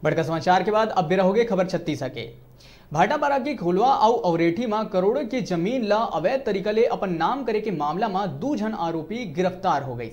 बड़का समाचार के बाद अब भी रहोगे खबर 36 के। भाटापारा की खोलवा और अवरेठी में करोड़ों की जमीन ला अवैध तरीका ले अपन नाम करे के मामला में 2 जन आरोपी गिरफ्तार हो गई,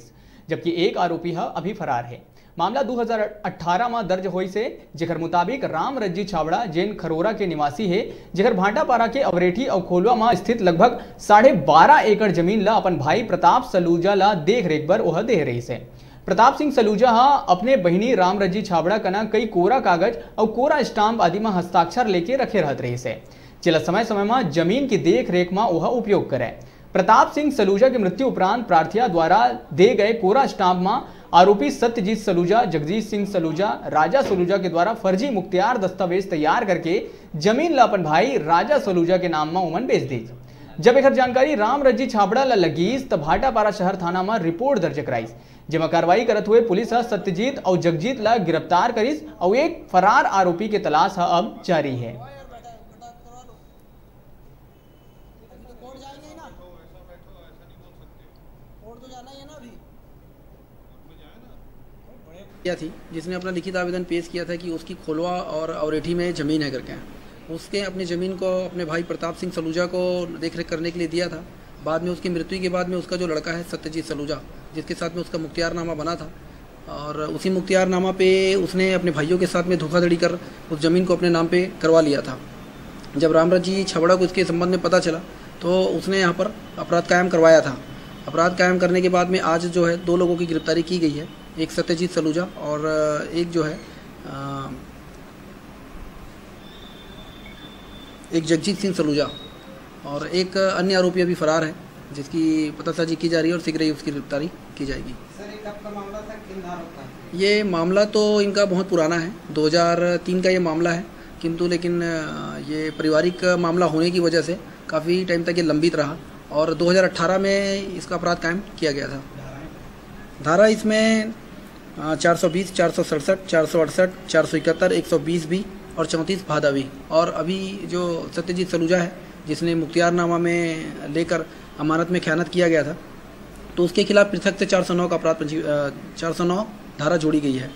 जबकि एक आरोपी अभी फरार है। मामला 2018 में दर्ज हुई से, जेकर मुताबिक राम रज्जी छाबड़ा जैन खरोरा के निवासी है, जेकर भाटापारा के अवरेठी और खोलवा में स्थित लगभग 12.5 एकड़ जमीन ला अपन भाई प्रताप सलूजा ला देख रेख पर वह दे रही से। प्रताप सिंह सलूजा अपने बहिनी राम रज्जी छाबड़ा कना कई कोरा कागज और कोरा स्टाम्प आदि में हस्ताक्षर लेके रखे रहत रही से, जिला समय समय में जमीन की देख रेख में वह उपयोग करे। प्रताप सिंह सलूजा की मृत्यु उपरांत प्रार्थिया द्वारा दे गए कोरा स्टाम्प में आरोपी सत्यजीत सलूजा, जगजीत सिंह सलूजा, राजा सलूजा के द्वारा फर्जी मुख्तियार दस्तावेज तैयार करके जमीन ला अपन भाई राजा सलूजा के नाम में उमन बेच दी। जब एक जानकारी राम रज्जी छाबड़ा ला लगीस तब भाटापारा शहर थाना में रिपोर्ट दर्ज कराईस, जेमा कार्रवाई करत हुए पुलिस सत्यजीत और जगजीत ला गिरफ्तार करीस और एक फरार आरोपी के तलाश अब जारी है। थी जिसने अपना लिखित आवेदन पेश किया था कि उसकी खोलवा और अवरेठी में ज़मीन है करके, उसके अपनी ज़मीन को अपने भाई प्रताप सिंह सलूजा को देखरेख करने के लिए दिया था। बाद में उसकी मृत्यु के बाद में उसका जो लड़का है सत्यजीत सलूजा, जिसके साथ में उसका मुख्तियारनामा बना था, और उसी मुख्तियारनामा पे उसने अपने भाइयों के साथ में धोखाधड़ी कर उस ज़मीन को अपने नाम पे करवा लिया था। जब रामरज्जी छाबड़ा को इसके संबंध में पता चला तो उसने यहाँ पर अपराध कायम करवाया था। अपराध कायम करने के बाद में आज जो है 2 लोगों की गिरफ्तारी की गई है, एक सत्यजीत सलूजा और एक जो है एक जगजीत सिंह सलूजा, और एक अन्य आरोपी अभी फरार है जिसकी पतासाजी की जा रही है और शीघ्र ही उसकी गिरफ्तारी की जाएगी। सर, ये कब का मामला था, किन धारा का? ये मामला तो इनका बहुत पुराना है, 2003 का ये मामला है, किंतु लेकिन ये पारिवारिक मामला होने की वजह से काफ़ी टाइम तक ये लंबित रहा और 2018 में इसका अपराध कायम किया गया था। धारा इसमें 420, 467, 468, 471, 120 भी और 34 भादा भी। और अभी जो सत्यजीत सलूजा है जिसने मुख्तियारनामा में लेकर अमानत में ख़यानत किया गया था, तो उसके खिलाफ पृथक से 409 का अपराध 409 धारा जोड़ी गई है।